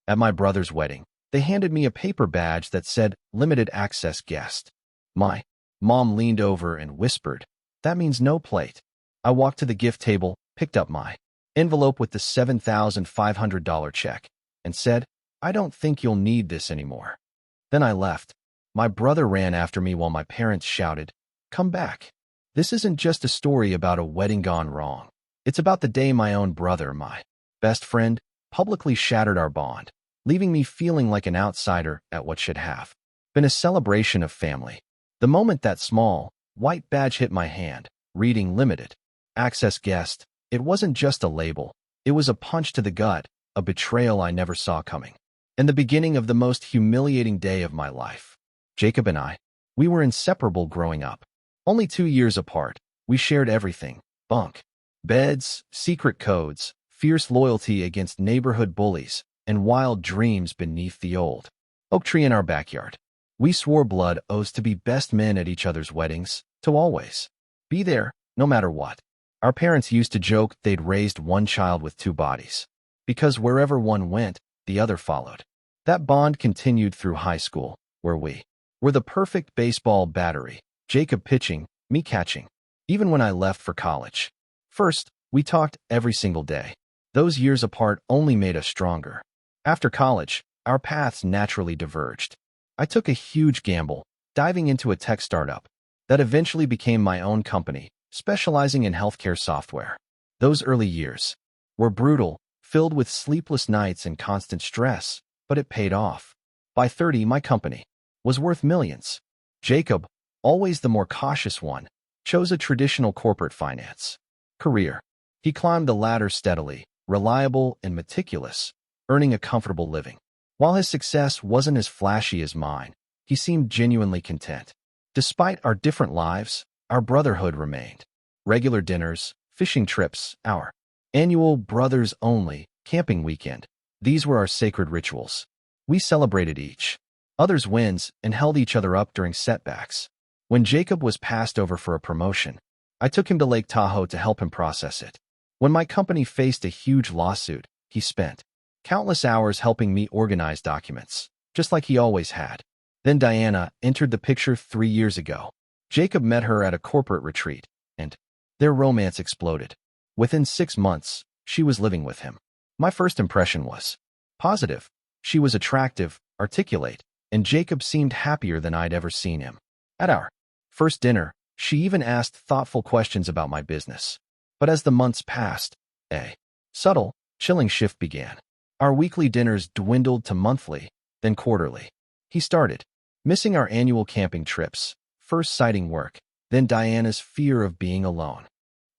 At my brother's wedding, they handed me a paper badge that said limited access guest. My mom leaned over and whispered, "That means no plate." I walked to the gift table, picked up my envelope with the $7,500 check, and said, "I don't think you'll need this anymore." Then I left. My brother ran after me while my parents shouted, "Come back." This isn't just a story about a wedding gone wrong. It's about the day my own brother, my best friend, publicly shattered our bond, leaving me feeling like an outsider at what should have been a celebration of family. The moment that small, white badge hit my hand, reading limited access guest, it wasn't just a label. It was a punch to the gut, a betrayal I never saw coming, and the beginning of the most humiliating day of my life. Jacob and I, we were inseparable growing up. Only 2 years apart, we shared everything: bunk beds, secret codes, fierce loyalty against neighborhood bullies, and wild dreams beneath the old oak tree in our backyard. We swore blood oaths to be best men at each other's weddings, to always be there, no matter what. Our parents used to joke they'd raised one child with 2 bodies, because wherever one went, the other followed. That bond continued through high school, where we were the perfect baseball battery, Jacob pitching, me catching. Even when I left for college, first, we talked every single day. Those years apart only made us stronger. After college, our paths naturally diverged. I took a huge gamble, diving into a tech startup that eventually became my own company, specializing in healthcare software. Those early years were brutal, filled with sleepless nights and constant stress, but it paid off. By 30, my company was worth millions. Jacob, always the more cautious one, chose a traditional corporate finance career. He climbed the ladder steadily, reliable and meticulous, earning a comfortable living. While his success wasn't as flashy as mine, he seemed genuinely content. Despite our different lives, our brotherhood remained. Regular dinners, fishing trips, our annual brothers-only camping weekend. These were our sacred rituals. We celebrated each other's wins and held each other up during setbacks. When Jacob was passed over for a promotion, I took him to Lake Tahoe to help him process it. When my company faced a huge lawsuit, he spent countless hours helping me organize documents, just like he always had. Then Diana entered the picture 3 years ago. Jacob met her at a corporate retreat, and their romance exploded. Within 6 months, she was living with him. My first impression was positive. She was attractive, articulate, and Jacob seemed happier than I'd ever seen him. At our first dinner, she even asked thoughtful questions about my business. But as the months passed, a subtle, chilling shift began. Our weekly dinners dwindled to monthly, then quarterly. He started missing our annual camping trips, first citing work, then Diana's fear of being alone.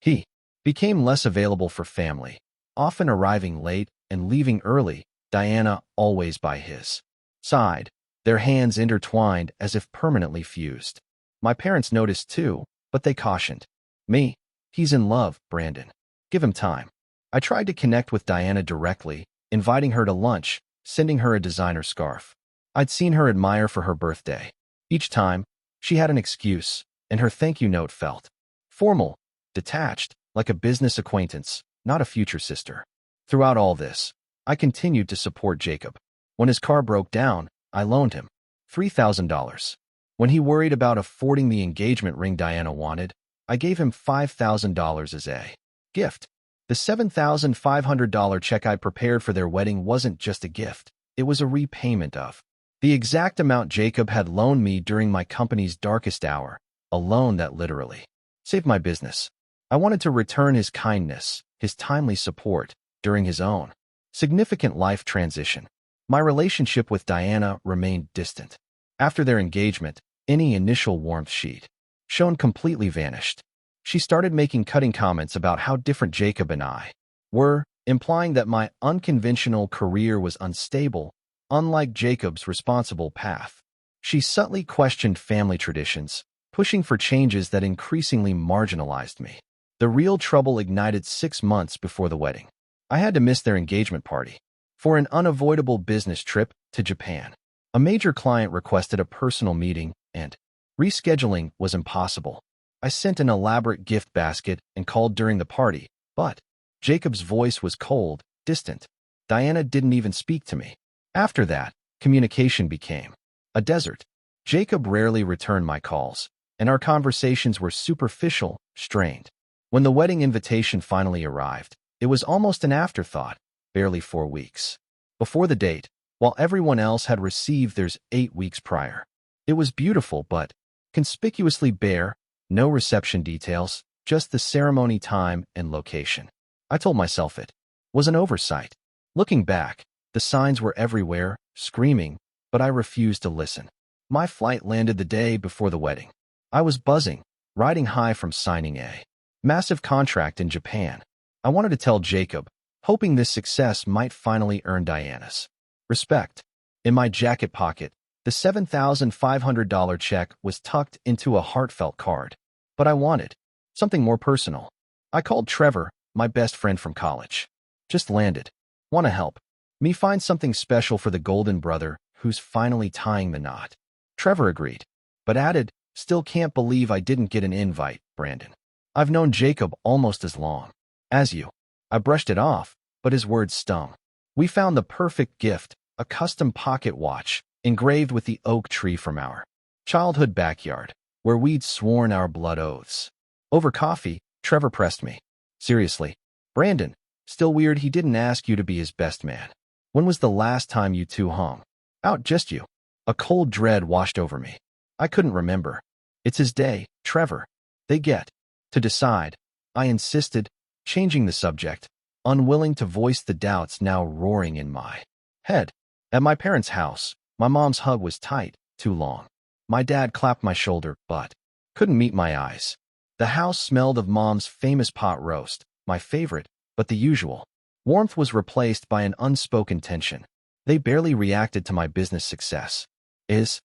He became less available for family, often arriving late and leaving early, Diana always by his side, their hands intertwined as if permanently fused. My parents noticed too, but they cautioned me. "He's in love, Brandon. Give him time." I tried to connect with Diana directly, inviting her to lunch, sending her a designer scarf I'd seen her admire for her birthday. Each time, she had an excuse, and her thank you note felt formal, detached, like a business acquaintance, not a future sister. Throughout all this, I continued to support Jacob. When his car broke down, I loaned him $3,000. When he worried about affording the engagement ring Diana wanted, I gave him $5,000 as a gift. The $7,500 check I prepared for their wedding wasn't just a gift. It was a repayment of the exact amount Jacob had loaned me during my company's darkest hour, a loan that literally saved my business. I wanted to return his kindness, his timely support, during his own significant life transition. My relationship with Diana remained distant. After their engagement, any initial warmth she'd shown completely vanished. She started making cutting comments about how different Jacob and I were, implying that my unconventional career was unstable, unlike Jacob's responsible path. She subtly questioned family traditions, pushing for changes that increasingly marginalized me. The real trouble ignited 6 months before the wedding. I had to miss their engagement party for an unavoidable business trip to Japan. A major client requested a personal meeting, and rescheduling was impossible. I sent an elaborate gift basket and called during the party, but Jacob's voice was cold, distant. Diana didn't even speak to me. After that, communication became a desert. Jacob rarely returned my calls, and our conversations were superficial, strained. When the wedding invitation finally arrived, it was almost an afterthought, barely 4 weeks before the date, while everyone else had received theirs 8 weeks prior. It was beautiful but conspicuously bare, no reception details, just the ceremony time and location. I told myself it was an oversight. Looking back, the signs were everywhere, screaming, but I refused to listen. My flight landed the day before the wedding. I was buzzing, riding high from signing a massive contract in Japan. I wanted to tell Jacob, hoping this success might finally earn Diana's respect. In my jacket pocket, the $7,500 check was tucked into a heartfelt card. But I wanted something more personal. I called Trevor, my best friend from college. Just landed. Want to help me find something special for the golden brother who's finally tying the knot? Trevor agreed, but added, still can't believe I didn't get an invite, Brandon. I've known Jacob almost as long as you. I brushed it off, but his words stung. We found the perfect gift, a custom pocket watch, engraved with the oak tree from our childhood backyard, where we'd sworn our blood oaths. Over coffee, Trevor pressed me. Seriously, Brandon, still weird he didn't ask you to be his best man. When was the last time you two hung out, just you? A cold dread washed over me. I couldn't remember. It's his day, Trevor. They get to decide. I insisted, changing the subject, unwilling to voice the doubts now roaring in my head. At my parents' house, my mom's hug was tight, too long. My dad clapped my shoulder, but couldn't meet my eyes. The house smelled of Mom's famous pot roast, my favorite, but the usual warmth was replaced by an unspoken tension. They barely reacted to my business success. Is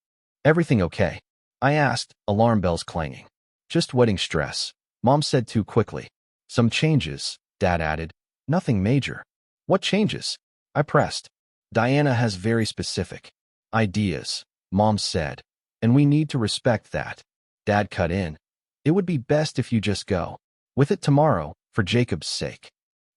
everything okay? I asked, alarm bells clanging. Just wedding stress, Mom said too quickly. Some changes, Dad added. Nothing major. What changes? I pressed. Diana has very specific ideas, Mom said, and we need to respect that. Dad cut in. It would be best if you just go with it tomorrow, for Jacob's sake.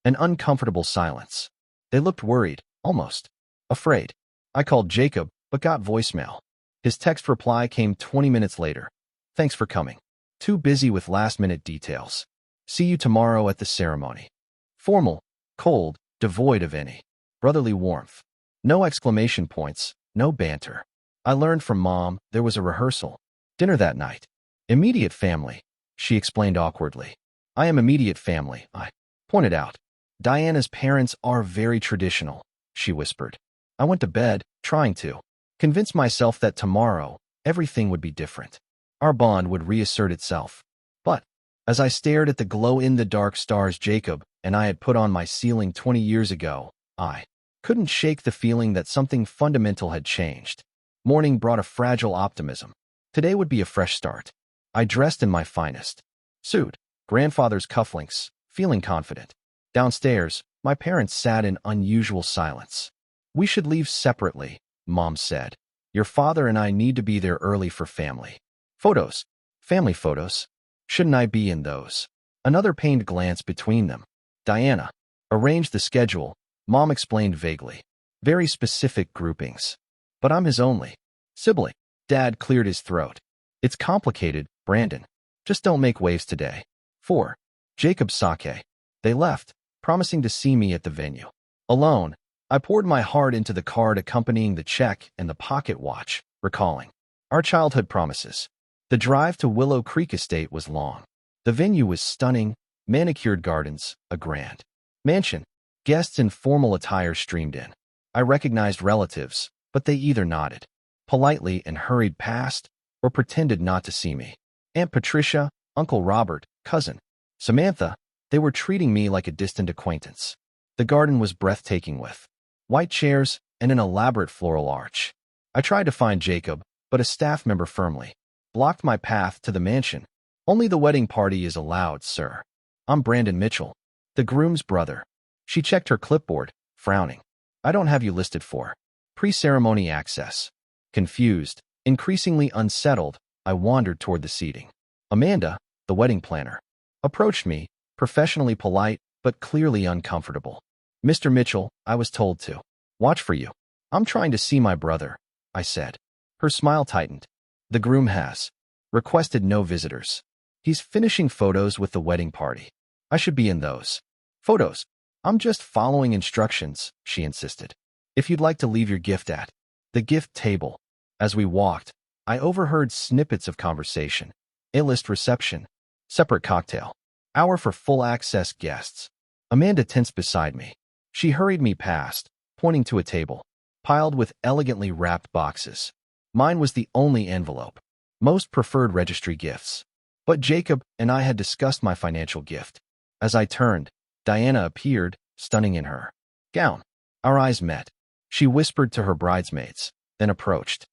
An uncomfortable silence. They looked worried, almost afraid. I called Jacob, but got voicemail. His text reply came 20 minutes later. Thanks for coming. Too busy with last-minute details. See you tomorrow at the ceremony. Formal, cold, devoid of any brotherly warmth. No exclamation points, no banter. I learned from Mom there was a rehearsal dinner that night. Immediate family, she explained awkwardly. I am immediate family, I pointed out. Diana's parents are very traditional, she whispered. I went to bed, trying to convince myself that tomorrow, everything would be different. Our bond would reassert itself. But as I stared at the glow-in-the-dark stars Jacob and I had put on my ceiling 20 years ago, I couldn't shake the feeling that something fundamental had changed. Morning brought a fragile optimism. Today would be a fresh start. I dressed in my finest suit, grandfather's cufflinks, feeling confident. Downstairs, my parents sat in unusual silence. We should leave separately, Mom said. Your father and I need to be there early for family photos. Family photos. Shouldn't I be in those? Another pained glance between them. Diana arranged the schedule, Mom explained vaguely. Very specific groupings. But I'm his only sibling. Dad cleared his throat. It's complicated, Brandon. Just don't make waves today. 4. Jacob Sake. They left, promising to see me at the venue. Alone, I poured my heart into the card accompanying the check and the pocket watch, recalling our childhood promises. The drive to Willow Creek Estate was long. The venue was stunning, manicured gardens, a grand mansion. Guests in formal attire streamed in. I recognized relatives, but they either nodded politely and hurried past, or pretended not to see me. Aunt Patricia, Uncle Robert, cousin Samantha, they were treating me like a distant acquaintance. The garden was breathtaking with white chairs and an elaborate floral arch. I tried to find Jacob, but a staff member firmly blocked my path to the mansion. Only the wedding party is allowed, sir. I'm Brandon Mitchell, the groom's brother. She checked her clipboard, frowning. I don't have you listed for pre-ceremony access. Confused, increasingly unsettled, I wandered toward the seating. Amanda, the wedding planner, approached me, professionally polite, but clearly uncomfortable. Mr. Mitchell, I was told to watch for you. I'm trying to see my brother, I said. Her smile tightened. The groom has requested no visitors. He's finishing photos with the wedding party. I should be in those photos. I'm just following instructions, she insisted. If you'd like to leave your gift at the gift table. As we walked, I overheard snippets of conversation. A-list reception. Separate cocktail. Hour for full access guests. Amanda tensed beside me. She hurried me past, pointing to a table, piled with elegantly wrapped boxes. Mine was the only envelope. Most preferred registry gifts. But Jacob and I had discussed my financial gift. As I turned, Diana appeared, stunning in her gown. Our eyes met. She whispered to her bridesmaids, then approached.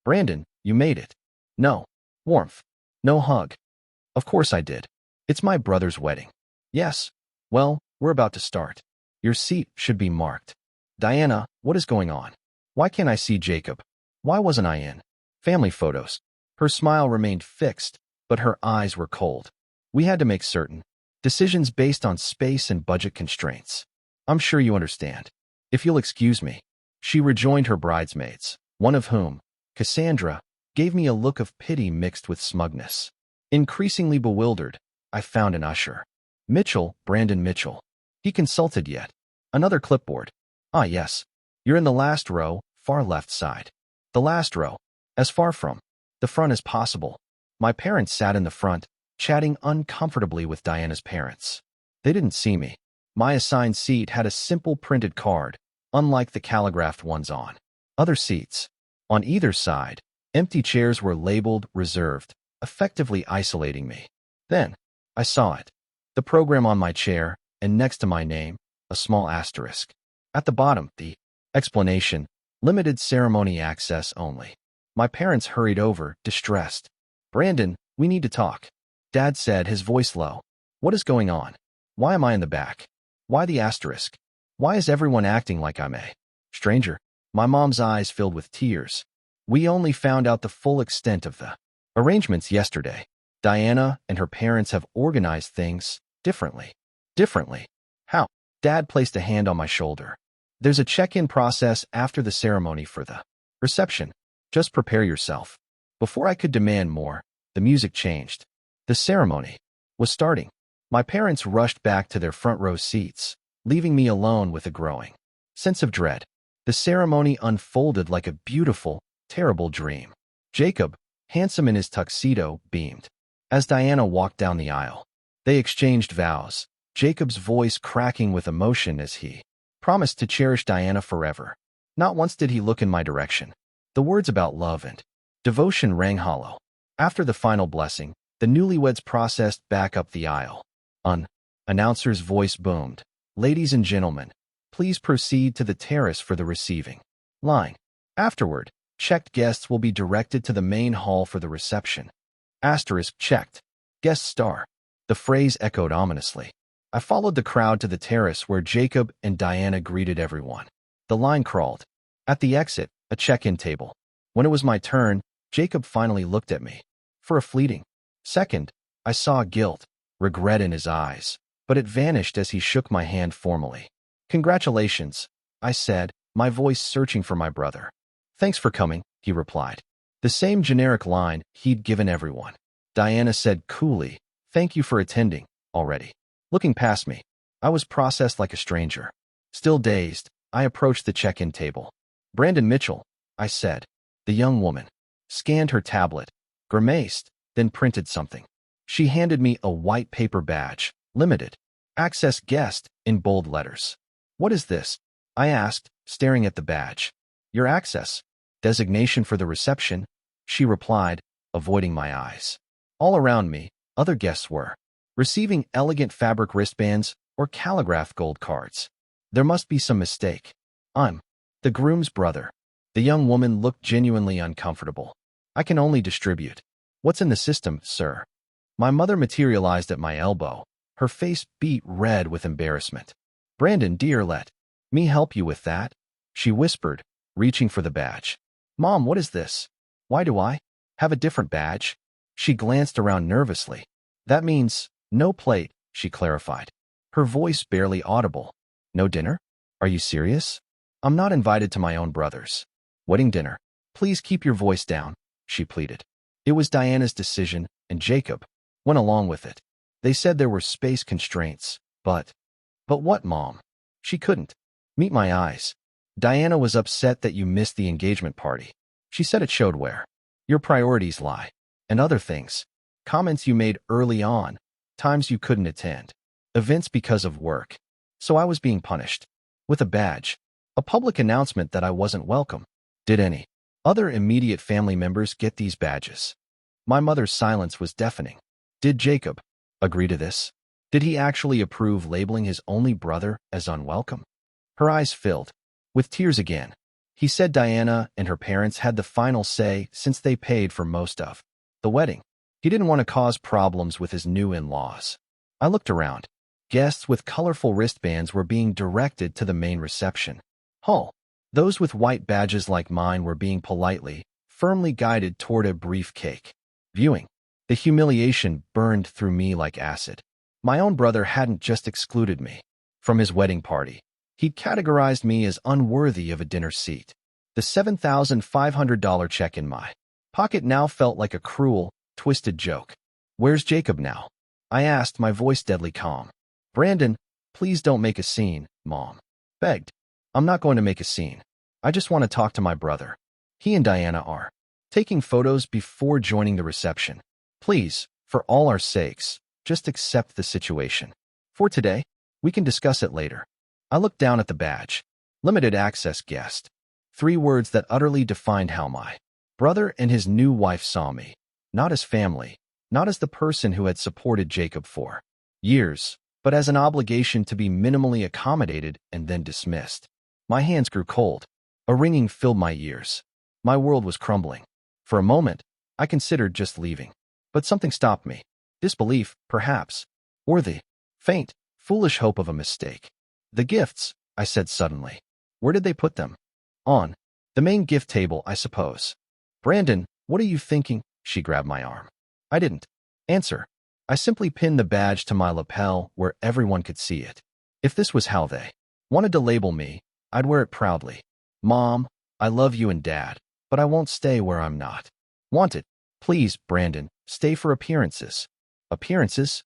Brandon, you made it. No warmth. No hug. Of course I did. It's my brother's wedding. Yes. Well, we're about to start. Your seat should be marked. Diana, what is going on? Why can't I see Jacob? Why wasn't I in family photos? Her smile remained fixed, but her eyes were cold. We had to make certain decisions based on space and budget constraints. I'm sure you understand. If you'll excuse me. She rejoined her bridesmaids, one of whom, Cassandra, gave me a look of pity mixed with smugness. Increasingly bewildered, I found an usher. Mitchell, Brandon Mitchell. He consulted yet. Another clipboard. Ah, yes. You're in the last row, far left side. The last row. As far from the front as possible. My parents sat in the front, chatting uncomfortably with Diana's parents. They didn't see me. My assigned seat had a simple printed card, unlike the calligraphed ones on other seats. On either side, empty chairs were labeled reserved, effectively isolating me. Then, I saw it. The program on my chair, and next to my name, a small asterisk. At the bottom, the explanation, limited ceremony access only. My parents hurried over, distressed. Brandon, we need to talk. Dad said, his voice low. What is going on? Why am I in the back? Why the asterisk? Why is everyone acting like I'm a stranger? My mom's eyes filled with tears. We only found out the full extent of the arrangements yesterday. Diana and her parents have organized things differently. Differently? How? Dad placed a hand on my shoulder. There's a check-in process after the ceremony for the reception. Just prepare yourself. Before I could demand more, the music changed. The ceremony was starting. My parents rushed back to their front row seats, leaving me alone with a growing sense of dread. The ceremony unfolded like a beautiful, terrible dream. Jacob, handsome in his tuxedo, beamed. As Diana walked down the aisle, they exchanged vows, Jacob's voice cracking with emotion as he promised to cherish Diana forever. Not once did he look in my direction. The words about love and devotion rang hollow. After the final blessing, the newlyweds processed back up the aisle. An announcer's voice boomed. Ladies and gentlemen, please proceed to the terrace for the receiving line. Afterward, checked guests will be directed to the main hall for the reception. Asterisk checked. Guest star. The phrase echoed ominously. I followed the crowd to the terrace where Jacob and Diana greeted everyone. The line crawled. At the exit, a check-in table. When it was my turn, Jacob finally looked at me. For a fleeting second, I saw guilt, regret in his eyes, but it vanished as he shook my hand formally. Congratulations, I said, my voice searching for my brother. Thanks for coming, he replied. The same generic line he'd given everyone. Diana said coolly, thank you for attending, already. Looking past me, I was processed like a stranger. Still dazed, I approached the check-in table. Brandon Mitchell, I said. The young woman scanned her tablet, grimaced, then printed something. She handed me a white paper badge, limited access guest, in bold letters. What is this? I asked, staring at the badge. Your access designation for the reception, she replied, avoiding my eyes. All around me, other guests were receiving elegant fabric wristbands or calligraphed gold cards. There must be some mistake. I'm the groom's brother. The young woman looked genuinely uncomfortable. I can only distribute what's in the system, sir. My mother materialized at my elbow. Her face beat red with embarrassment. Brandon, dear, let me help you with that, she whispered, reaching for the badge. Mom, what is this? Why do I have a different badge? She glanced around nervously. That means no plate, she clarified. Her voice barely audible. No dinner? Are you serious? I'm not invited to my own brother's wedding dinner. Please keep your voice down, she pleaded. It was Diana's decision, and Jacob went along with it. They said there were space constraints, but what, Mom? She couldn't meet my eyes. Diana was upset that you missed the engagement party. She said it showed where your priorities lie, and other things. Comments you made early on, times you couldn't attend, events because of work. So I was being punished with a badge, a public announcement that I wasn't welcome. Did any other immediate family members get these badges? My mother's silence was deafening. Did Jacob agree to this? Did he actually approve labeling his only brother as unwelcome? Her eyes filled with tears again. He said Diana and her parents had the final say since they paid for most of the wedding. He didn't want to cause problems with his new in-laws. I looked around. Guests with colorful wristbands were being directed to the main reception hall. Those with white badges like mine were being politely, firmly guided toward a brief cake viewing. The humiliation burned through me like acid. My own brother hadn't just excluded me from his wedding party. He'd categorized me as unworthy of a dinner seat. The $7,500 check in my pocket now felt like a cruel, twisted joke. Where's Jacob now? I asked, my voice deadly calm. Brandon, please don't make a scene, Mom begged. I'm not going to make a scene. I just want to talk to my brother. He and Diana are taking photos before joining the reception. Please, for all our sakes, just accept the situation. For today, we can discuss it later. I looked down at the badge. Limited access guest. 3 words that utterly defined how my brother and his new wife saw me. Not as family, not as the person who had supported Jacob for years, but as an obligation to be minimally accommodated and then dismissed. My hands grew cold. A ringing filled my ears. My world was crumbling. For a moment, I considered just leaving. But something stopped me. Disbelief, perhaps, or the faint, foolish hope of a mistake. The gifts, I said suddenly. Where did they put them? On the main gift table, I suppose. Brandon, what are you thinking? She grabbed my arm. I didn't answer. I simply pinned the badge to my lapel where everyone could see it. If this was how they wanted to label me, I'd wear it proudly. Mom, I love you and Dad, but I won't stay where I'm not wanted. Please, Brandon, stay for appearances. Appearances?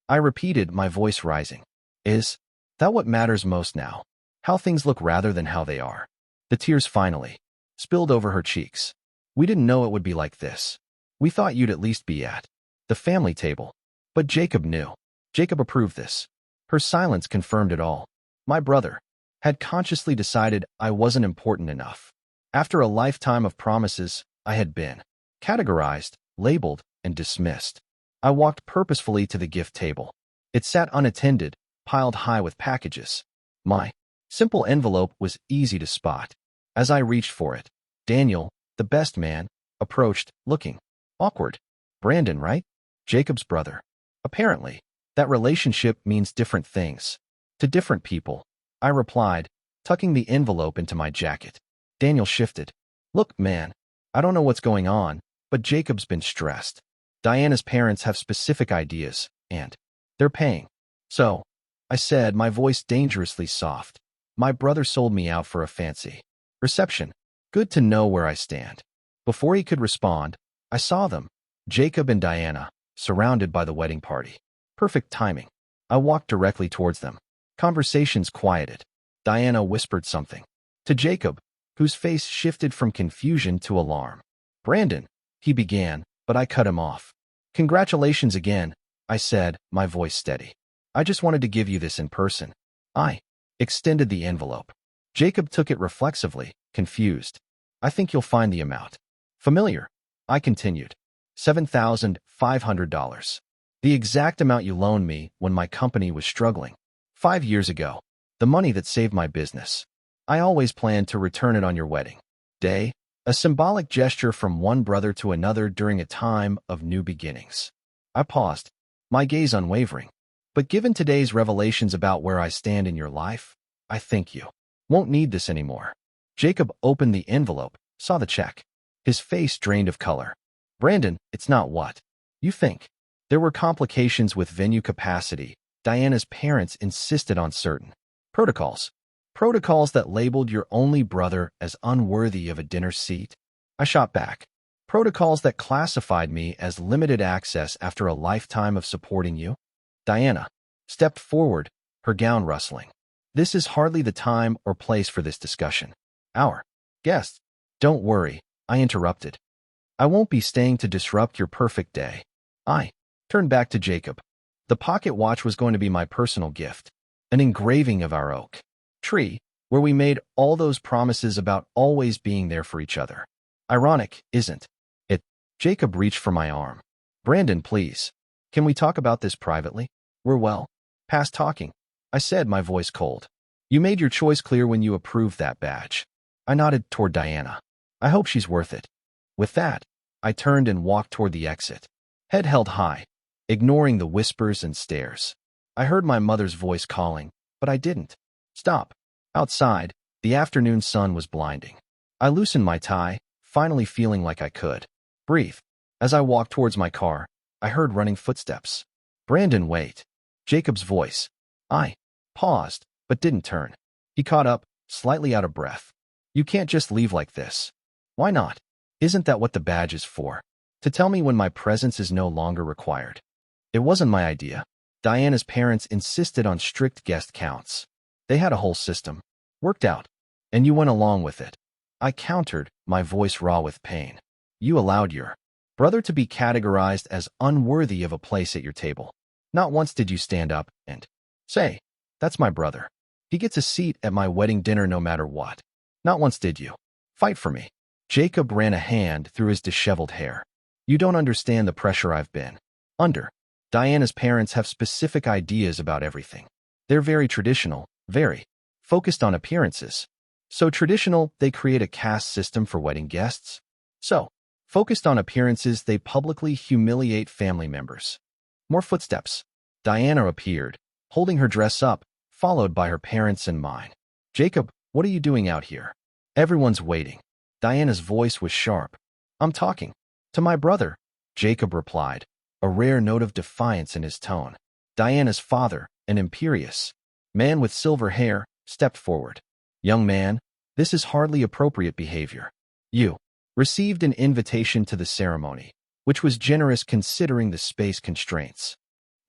I repeated, my voice rising. Is that what matters most now? How things look rather than how they are? The tears finally spilled over her cheeks. We didn't know it would be like this. We thought you'd at least be at the family table. But Jacob knew. Jacob approved this. Her silence confirmed it all. My brother had consciously decided I wasn't important enough. After a lifetime of promises, I had been categorized, labeled, and dismissed. I walked purposefully to the gift table. It sat unattended, piled high with packages. My simple envelope was easy to spot. As I reached for it, Daniel, the best man, approached, looking awkward. Brandon, right? Jacob's brother. Apparently, that relationship means different things to different people. I replied, tucking the envelope into my jacket. Daniel shifted. Look, man, I don't know what's going on, but Jacob's been stressed. Diana's parents have specific ideas, and they're paying. So, I said, my voice dangerously soft. My brother sold me out for a fancy reception. Good to know where I stand. Before he could respond, I saw them, Jacob and Diana, surrounded by the wedding party. Perfect timing. I walked directly towards them. Conversations quieted. Diana whispered something to Jacob, whose face shifted from confusion to alarm. Brandon, he began, but I cut him off. Congratulations again, I said, my voice steady. I just wanted to give you this in person. I extended the envelope. Jacob took it reflexively, confused. I think you'll find the amount familiar. I continued. $7,500. The exact amount you loaned me when my company was struggling 5 years ago. The money that saved my business. I always planned to return it on your wedding day, a symbolic gesture from one brother to another during a time of new beginnings. I paused, my gaze unwavering. But given today's revelations about where I stand in your life, I think you won't need this anymore. Jacob opened the envelope, saw the check. His face drained of color. Brandon, it's not what you think. There were complications with venue capacity. Diana's parents insisted on certain protocols. Protocols that labeled your only brother as unworthy of a dinner seat? I shot back. Protocols that classified me as limited access after a lifetime of supporting you? Diana stepped forward, her gown rustling. This is hardly the time or place for this discussion. Our guest. Don't worry, I interrupted. I won't be staying to disrupt your perfect day. I turned back to Jacob. The pocket watch was going to be my personal gift, an engraving of our oak tree, where we made all those promises about always being there for each other. Ironic, isn't it? Jacob reached for my arm. Brandon, please. Can we talk about this privately? We're well past talking, I said, my voice cold. You made your choice clear when you approved that badge. I nodded toward Diana. I hope she's worth it. With that, I turned and walked toward the exit, head held high, ignoring the whispers and stares. I heard my mother's voice calling, but I didn't stop. Outside, the afternoon sun was blinding. I loosened my tie, finally feeling like I could breathe. As I walked towards my car, I heard running footsteps. Brandon, wait. Jacob's voice. I paused, but didn't turn. He caught up, slightly out of breath. You can't just leave like this. Why not? Isn't that what the badge is for? To tell me when my presence is no longer required. It wasn't my idea. Diana's parents insisted on strict guest counts. They had a whole system. Worked out. And you went along with it. I countered, my voice raw with pain. You allowed your brother to be categorized as unworthy of a place at your table. Not once did you stand up and say, that's my brother. He gets a seat at my wedding dinner no matter what. Not once did you fight for me. Jacob ran a hand through his disheveled hair. You don't understand the pressure I've been under. Diana's parents have specific ideas about everything. They're very traditional, very focused on appearances. So traditional, they create a caste system for wedding guests. So focused on appearances, they publicly humiliate family members. More footsteps. Diana appeared, holding her dress up, followed by her parents and mine. Jacob, what are you doing out here? Everyone's waiting. Diana's voice was sharp. I'm talking to my brother, Jacob replied, a rare note of defiance in his tone. Diana's father, an imperious man with silver hair, stepped forward. Young man, this is hardly appropriate behavior. You received an invitation to the ceremony, which was generous considering the space constraints.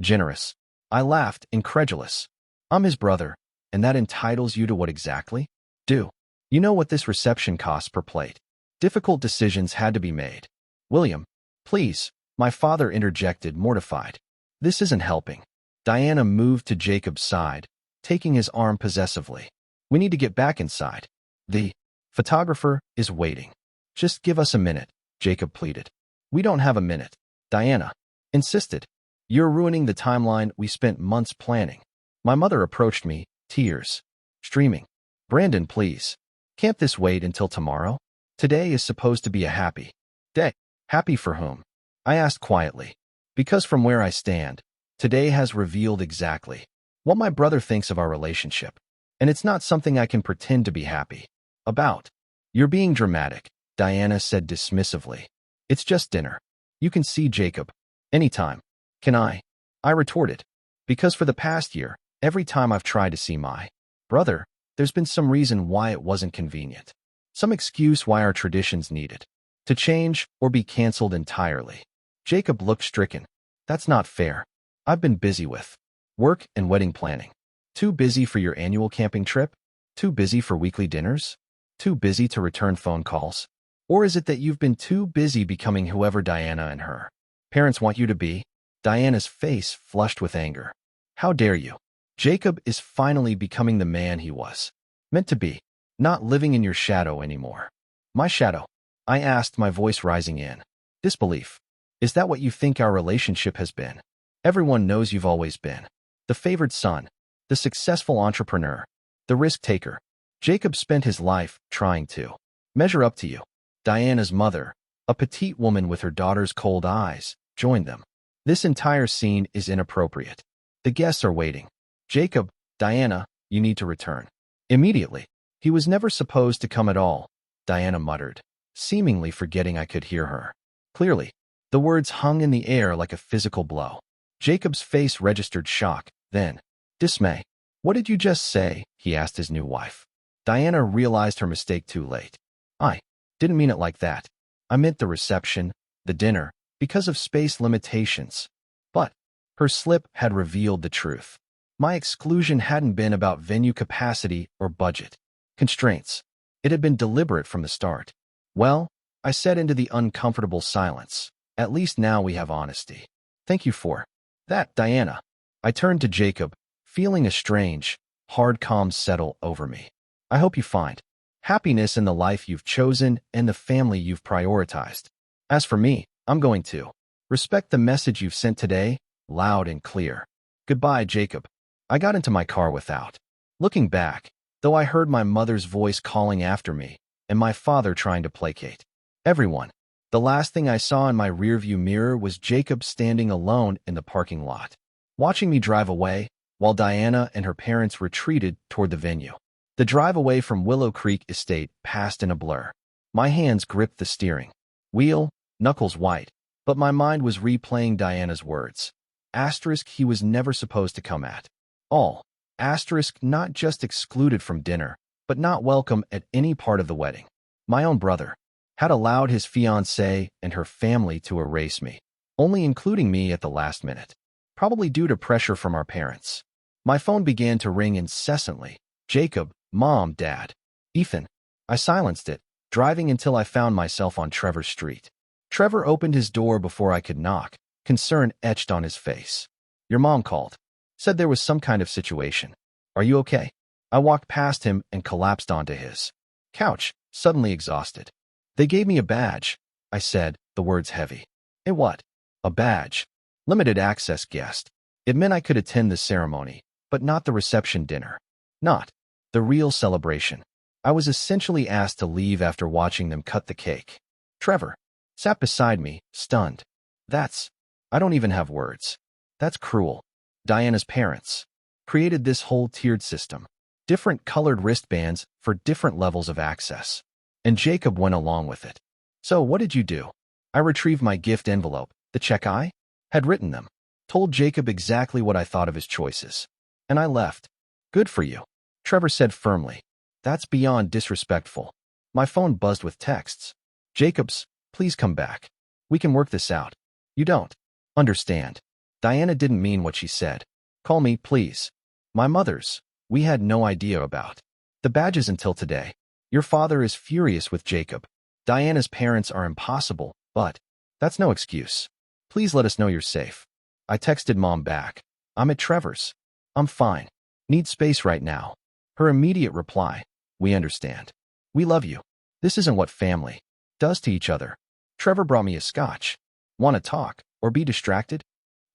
Generous. I laughed, incredulous. I'm his brother, and that entitles you to what exactly? Do you know what this reception costs per plate? Difficult decisions had to be made. William, please, my father interjected, mortified. This isn't helping. Diana moved to Jacob's side, taking his arm possessively. We need to get back inside. The photographer is waiting. Just give us a minute, Jacob pleaded. We don't have a minute, Diana insisted. You're ruining the timeline we spent months planning. My mother approached me, tears streaming. Brandon, please. Can't this wait until tomorrow? Today is supposed to be a happy day. Happy for whom? I asked quietly. Because from where I stand, today has revealed exactly what my brother thinks of our relationship. And it's not something I can pretend to be happy about. You're being dramatic, Diana said dismissively. It's just dinner. You can see Jacob anytime. Can I? I retorted. Because for the past year, every time I've tried to see my brother, there's been some reason why it wasn't convenient. Some excuse why our traditions needed to change or be canceled entirely. Jacob looked stricken. That's not fair. I've been busy with work and wedding planning. Too busy for your annual camping trip? Too busy for weekly dinners? Too busy to return phone calls? Or is it that you've been too busy becoming whoever Diana and her parents want you to be? Diana's face flushed with anger. How dare you? Jacob is finally becoming the man he was meant to be, not living in your shadow anymore. My shadow? I asked, my voice rising in disbelief. Is that what you think our relationship has been? Everyone knows you've always been the favored son, the successful entrepreneur, the risk taker. Jacob spent his life trying to measure up to you. Diana's mother, a petite woman with her daughter's cold eyes, joined them. This entire scene is inappropriate. The guests are waiting. Jacob, Diana, you need to return immediately. He was never supposed to come at all, Diana muttered, seemingly forgetting I could hear her. Clearly, the words hung in the air like a physical blow. Jacob's face registered shock, then dismay. What did you just say? He asked his new wife. Diana realized her mistake too late. I didn't mean it like that. I meant the reception, the dinner, because of space limitations. But her slip had revealed the truth. My exclusion hadn't been about venue capacity or budget constraints. It had been deliberate from the start. Well, I said into the uncomfortable silence. At least now we have honesty. Thank you for that, Diana. I turned to Jacob, feeling a strange, hard calm settle over me. I hope you find happiness in the life you've chosen and the family you've prioritized. As for me, I'm going to respect the message you've sent today, loud and clear. Goodbye, Jacob. I got into my car without looking back, though I heard my mother's voice calling after me and my father trying to placate everyone. The last thing I saw in my rearview mirror was Jacob standing alone in the parking lot, watching me drive away while Diana and her parents retreated toward the venue. The drive away from Willow Creek Estate passed in a blur. My hands gripped the steering wheel, knuckles white, but my mind was replaying Diana's words. Asterisk, he was never supposed to come at all. Asterisk, not just excluded from dinner, but not welcome at any part of the wedding. My own brother had allowed his fiancée and her family to erase me, only including me at the last minute, probably due to pressure from our parents. My phone began to ring incessantly. Jacob, Mom, Dad, Ethan. I silenced it, driving until I found myself on Trevor's street. Trevor opened his door before I could knock, concern etched on his face. Your mom called. Said there was some kind of situation. Are you okay? I walked past him and collapsed onto his couch, suddenly exhausted. They gave me a badge, I said, the words heavy. A what? A badge. Limited access guest. It meant I could attend the ceremony, but not the reception dinner. Not the real celebration. I was essentially asked to leave after watching them cut the cake. Trevor sat beside me, stunned. I don't even have words. That's cruel. Diana's parents created this whole tiered system. Different colored wristbands for different levels of access. And Jacob went along with it. So what did you do? I retrieved my gift envelope, the check I had written them, told Jacob exactly what I thought of his choices. And I left. Good for you, Trevor said firmly. That's beyond disrespectful. My phone buzzed with texts. Jacobs, please come back. We can work this out. You don't understand. Diana didn't mean what she said. Call me, please. My mother's. We had no idea about the badges until today. Your father is furious with Jacob. Diana's parents are impossible, but that's no excuse. Please let us know you're safe. I texted Mom back. I'm at Trevor's. I'm fine. Need space right now. Her immediate reply. We understand. We love you. This isn't what family does to each other. Trevor brought me a scotch. Want to talk or be distracted?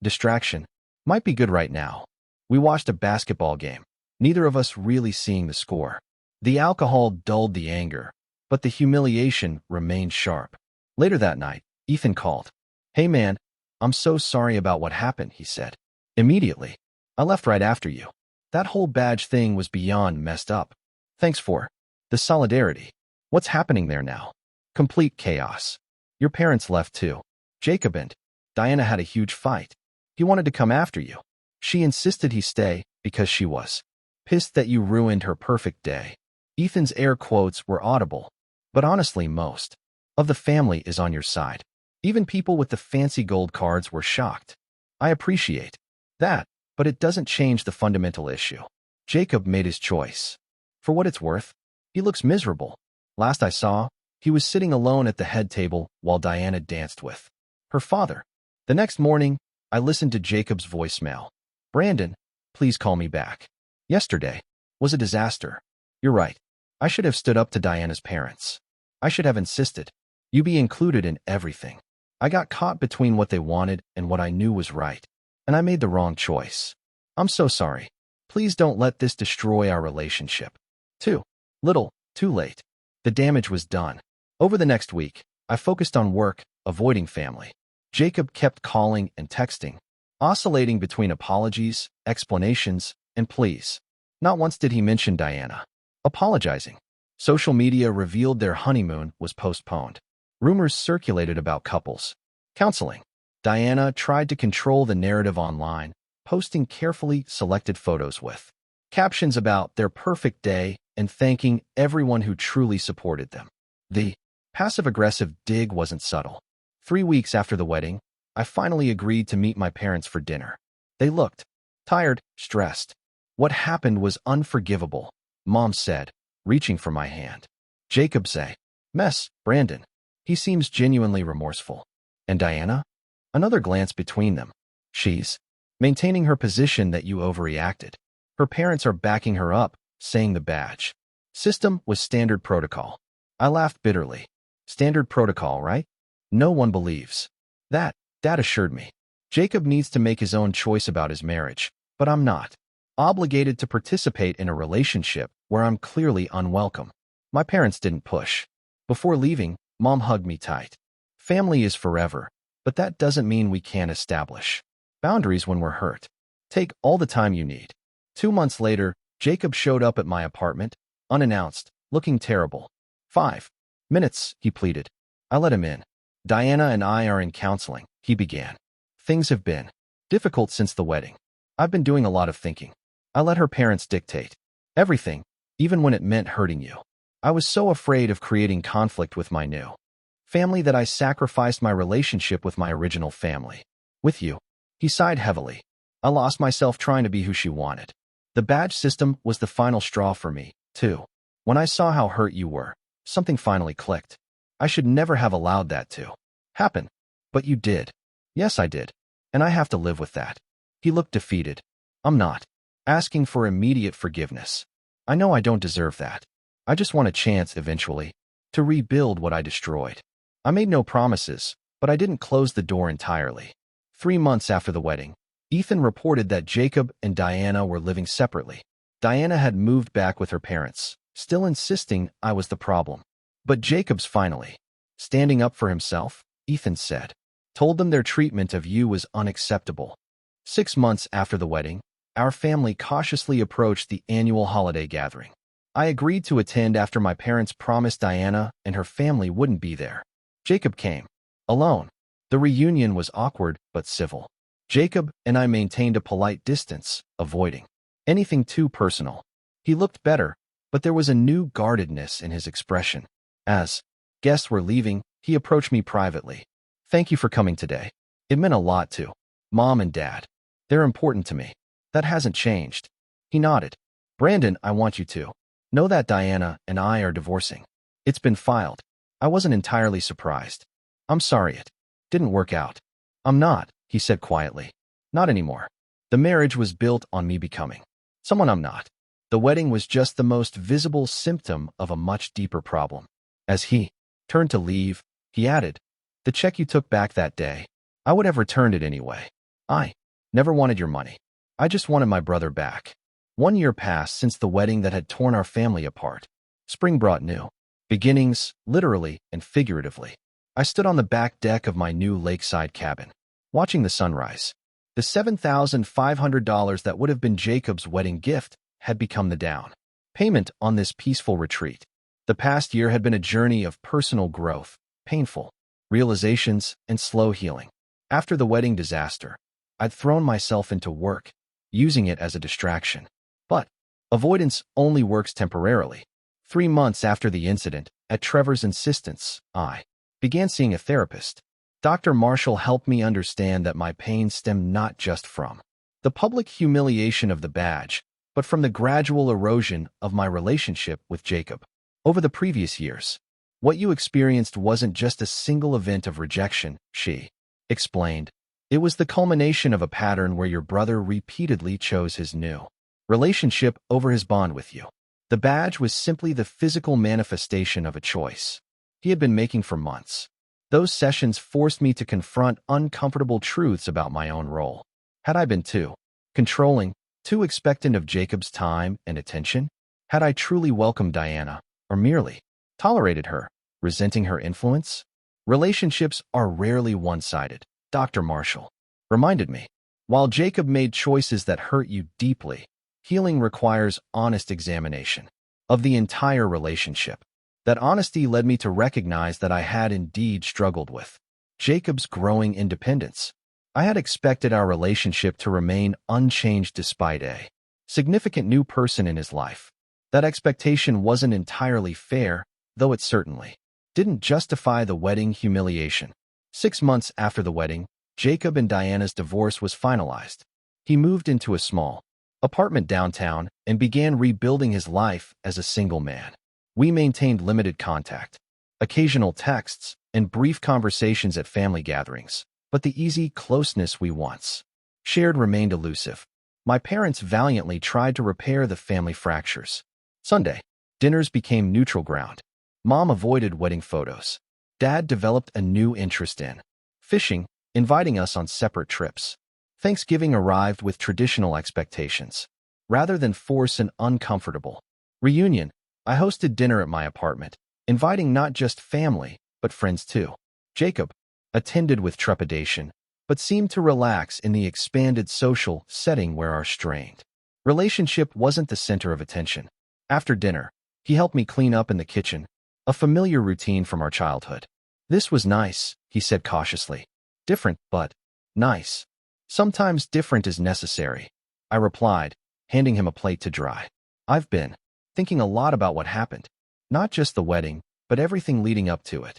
Distraction might be good right now. We watched a basketball game, neither of us really seeing the score. The alcohol dulled the anger, but the humiliation remained sharp. Later that night, Ethan called. Hey man, I'm so sorry about what happened, he said. Immediately. I left right after you. That whole badge thing was beyond messed up. Thanks for the solidarity. What's happening there now? Complete chaos. Your parents left too. Jacob and Diana had a huge fight. He wanted to come after you. She insisted he stay because she was pissed that you ruined her perfect day. Ethan's air quotes were audible, but honestly most of the family is on your side. Even people with the fancy gold cards were shocked. I appreciate that, but it doesn't change the fundamental issue. Jacob made his choice. For what it's worth, he looks miserable. Last I saw, he was sitting alone at the head table while Diana danced with her father. The next morning, I listened to Jacob's voicemail. Brandon, please call me back. Yesterday was a disaster. You're right. I should have stood up to Diana's parents. I should have insisted. You be included in everything. I got caught between what they wanted and what I knew was right, and I made the wrong choice. I'm so sorry. Please don't let this destroy our relationship. Too little, too late. The damage was done. Over the next week, I focused on work, avoiding family. Jacob kept calling and texting, oscillating between apologies, explanations, and pleas. Not once did he mention Diana. Apologizing. Social media revealed their honeymoon was postponed. Rumors circulated about couples counseling. Diana tried to control the narrative online, posting carefully selected photos with captions about their perfect day, and thanking everyone who truly supported them. The passive-aggressive dig wasn't subtle. 3 weeks after the wedding, I finally agreed to meet my parents for dinner. They looked tired, stressed. What happened was unforgivable, Mom said, reaching for my hand. Jacob say, "Mess, Brandon. He seems genuinely remorseful." And Diana? Another glance between them. She's maintaining her position that you overreacted. Her parents are backing her up, saying the badge system was standard protocol. I laughed bitterly. Standard protocol, right? No one believes that, Dad assured me. Jacob needs to make his own choice about his marriage, but I'm not obligated to participate in a relationship where I'm clearly unwelcome. My parents didn't push. Before leaving, Mom hugged me tight. Family is forever, but that doesn't mean we can't establish boundaries when we're hurt. Take all the time you need. 2 months later, Jacob showed up at my apartment, unannounced, looking terrible. 5 minutes, he pleaded. I let him in. Diana and I are in counseling, he began. Things have been difficult since the wedding. I've been doing a lot of thinking. I let her parents dictate everything, even when it meant hurting you. I was so afraid of creating conflict with my new family that I sacrificed my relationship with my original family. With you. He sighed heavily. I lost myself trying to be who she wanted. The badge system was the final straw for me, too. When I saw how hurt you were, something finally clicked. I should never have allowed that to happen. But you did. Yes, I did. And I have to live with that. He looked defeated. I'm not asking for immediate forgiveness. I know I don't deserve that. I just want a chance, eventually, to rebuild what I destroyed. I made no promises, but I didn't close the door entirely. 3 months after the wedding, Ethan reported that Jacob and Diana were living separately. Diana had moved back with her parents, still insisting I was the problem. But Jacob's finally standing up for himself, Ethan said. Told them their treatment of you was unacceptable. 6 months after the wedding, our family cautiously approached the annual holiday gathering. I agreed to attend after my parents promised Diana and her family wouldn't be there. Jacob came. Alone. The reunion was awkward but civil. Jacob and I maintained a polite distance, avoiding anything too personal. He looked better, but there was a new guardedness in his expression. As guests were leaving, he approached me privately. Thank you for coming today. It meant a lot to Mom and Dad. They're important to me. That hasn't changed. He nodded. Brandon, I want you to know that Diana and I are divorcing. It's been filed. I wasn't entirely surprised. I'm sorry it didn't work out. I'm not, he said quietly. Not anymore. The marriage was built on me becoming someone I'm not. The wedding was just the most visible symptom of a much deeper problem. As he turned to leave, he added, the check you took back that day, I would have returned it anyway. I never wanted your money. I just wanted my brother back. 1 year passed since the wedding that had torn our family apart. Spring brought new beginnings, literally and figuratively. I stood on the back deck of my new lakeside cabin, watching the sunrise. The $7,500 that would have been Jacob's wedding gift had become the down payment on this peaceful retreat. The past year had been a journey of personal growth, painful realizations, and slow healing. After the wedding disaster, I'd thrown myself into work, using it as a distraction. But avoidance only works temporarily. 3 months after the incident, at Trevor's insistence, I began seeing a therapist. Dr. Marshall helped me understand that my pain stemmed not just from the public humiliation of the badge, but from the gradual erosion of my relationship with Jacob. Over the previous years, what you experienced wasn't just a single event of rejection, she explained. It was the culmination of a pattern where your brother repeatedly chose his new relationship over his bond with you. The badge was simply the physical manifestation of a choice he had been making for months. Those sessions forced me to confront uncomfortable truths about my own role. Had I been too controlling, too expectant of Jacob's time and attention? Had I truly welcomed Diana, or merely tolerated her, resenting her influence? Relationships are rarely one-sided, Dr. Marshall reminded me. While Jacob made choices that hurt you deeply, healing requires honest examination of the entire relationship. That honesty led me to recognize that I had indeed struggled with Jacob's growing independence. I had expected our relationship to remain unchanged despite a significant new person in his life. That expectation wasn't entirely fair, though it certainly didn't justify the wedding humiliation. 6 months after the wedding, Jacob and Diana's divorce was finalized. He moved into a small apartment downtown and began rebuilding his life as a single man. We maintained limited contact, occasional texts, and brief conversations at family gatherings, but the easy closeness we once shared remained elusive. My parents valiantly tried to repair the family fractures. Sunday dinners became neutral ground. Mom avoided wedding photos. Dad developed a new interest in fishing, inviting us on separate trips. Thanksgiving arrived with traditional expectations. Rather than force an uncomfortable reunion, I hosted dinner at my apartment, inviting not just family, but friends too. Jacob attended with trepidation, but seemed to relax in the expanded social setting where our strained relationship wasn't the center of attention. After dinner, he helped me clean up in the kitchen, a familiar routine from our childhood. "This was nice," he said cautiously. "Different, but nice." "Sometimes different is necessary," I replied, handing him a plate to dry. "I've been thinking a lot about what happened, not just the wedding, but everything leading up to it."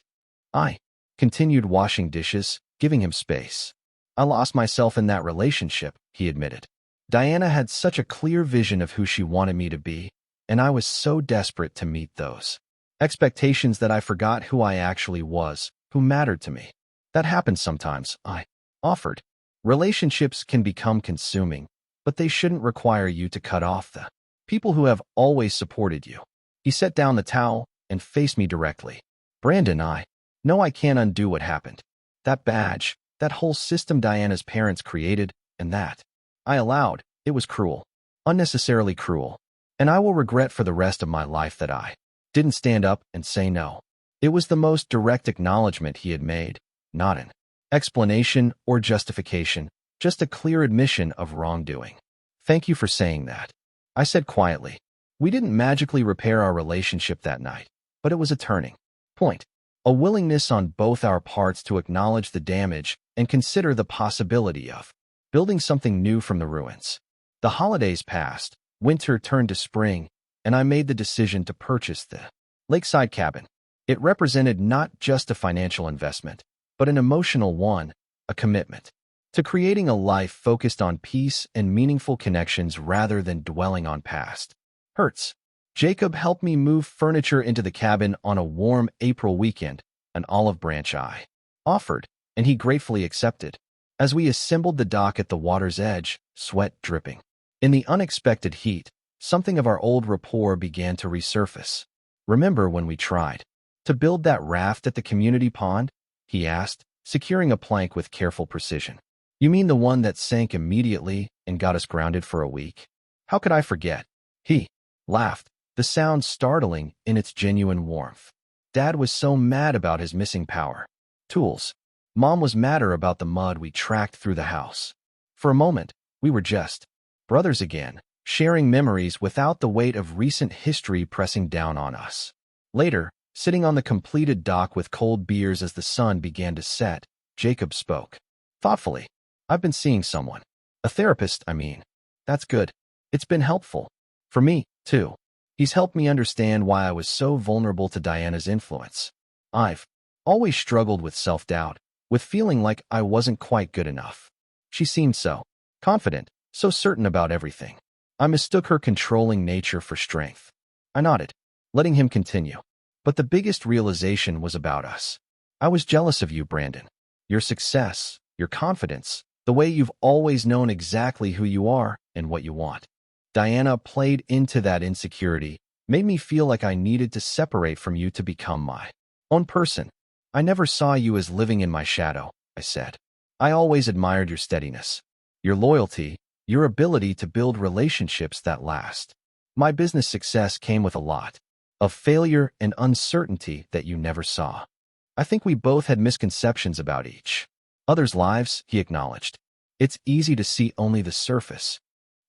I continued washing dishes, giving him space. "I lost myself in that relationship," he admitted. "Diana had such a clear vision of who she wanted me to be, and I was so desperate to meet those expectations that I forgot who I actually was, who mattered to me." "That happens sometimes," I offered. "Relationships can become consuming, but they shouldn't require you to cut off the people who have always supported you." He set down the towel and faced me directly. "Brandon, I know I can't undo what happened. That badge, that whole system Diana's parents created, and that I allowed, it was cruel. Unnecessarily cruel. And I will regret for the rest of my life that I didn't stand up and say no." It was the most direct acknowledgement he had made, not an explanation or justification, just a clear admission of wrongdoing. "Thank you for saying that," I said quietly. We didn't magically repair our relationship that night, but it was a turning point. A willingness on both our parts to acknowledge the damage and consider the possibility of building something new from the ruins. The holidays passed, winter turned to spring, and I made the decision to purchase the lakeside cabin. It represented not just a financial investment, but an emotional one, a commitment to creating a life focused on peace and meaningful connections rather than dwelling on past hurts. Jacob helped me move furniture into the cabin on a warm April weekend, an olive branch I offered, and he gratefully accepted. As we assembled the dock at the water's edge, sweat dripping in the unexpected heat, something of our old rapport began to resurface. "Remember when we tried to build that raft at the community pond?" he asked, securing a plank with careful precision. "You mean the one that sank immediately and got us grounded for a week?" "How could I forget?" He laughed, the sound startling in its genuine warmth. "Dad was so mad about his missing power tools. Mom was madder about the mud we tracked through the house. For a moment, we were just brothers again, sharing memories without the weight of recent history pressing down on us." Later, sitting on the completed dock with cold beers as the sun began to set, Jacob spoke thoughtfully. "I've been seeing someone. A therapist, I mean." "That's good. It's been helpful. For me, too. He's helped me understand why I was so vulnerable to Diana's influence. I've always struggled with self-doubt, with feeling like I wasn't quite good enough. She seemed so confident, so certain about everything. I mistook her controlling nature for strength." I nodded, letting him continue. "But the biggest realization was about us. I was jealous of you, Brandon. Your success, your confidence, the way you've always known exactly who you are and what you want. Diana played into that insecurity, made me feel like I needed to separate from you to become my own person. I never saw you as living in my shadow," I said. "I always admired your steadiness, your loyalty, your ability to build relationships that last. My business success came with a lot of failure and uncertainty that you never saw. I think we both had misconceptions about each other's lives," he acknowledged. "It's easy to see only the surface."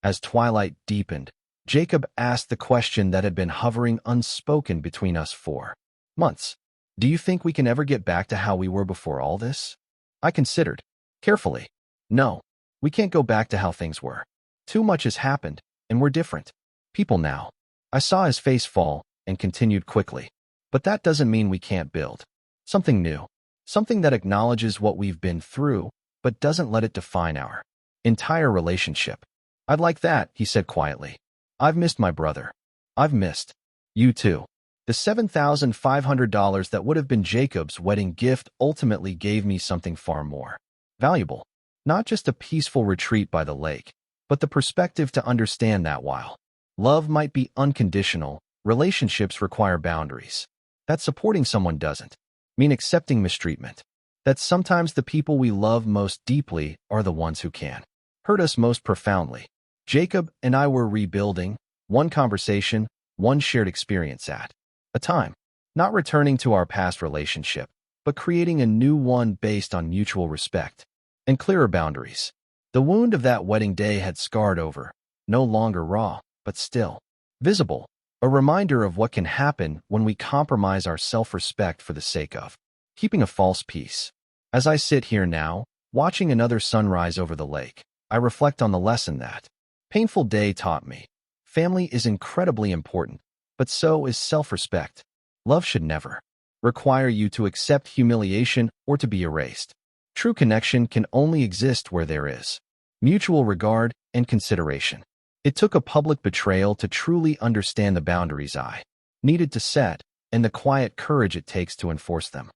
As twilight deepened, Jacob asked the question that had been hovering unspoken between us for months. "Do you think we can ever get back to how we were before all this?" I considered carefully. "No, we can't go back to how things were. Too much has happened, and we're different people now. I saw his face fall and continued quickly. But that doesn't mean we can't build something new, something that acknowledges what we've been through, but doesn't let it define our entire relationship. I'd like that, he said quietly. I've missed my brother. I've missed you too. The $7,500 that would have been Jacob's wedding gift ultimately gave me something far more valuable. Not just a peaceful retreat by the lake, but the perspective to understand that while love might be unconditional, relationships require boundaries. That supporting someone doesn't mean accepting mistreatment. That sometimes the people we love most deeply are the ones who can hurt us most profoundly. Jacob and I were rebuilding, one conversation, one shared experience at a time. Not returning to our past relationship, but creating a new one based on mutual respect and clearer boundaries. The wound of that wedding day had scarred over, no longer raw, but still visible. A reminder of what can happen when we compromise our self-respect for the sake of keeping a false peace. As I sit here now, watching another sunrise over the lake, I reflect on the lesson that painful day taught me. Family is incredibly important, but so is self-respect. Love should never require you to accept humiliation or to be erased. True connection can only exist where there is mutual regard and consideration. It took a public betrayal to truly understand the boundaries I needed to set and the quiet courage it takes to enforce them.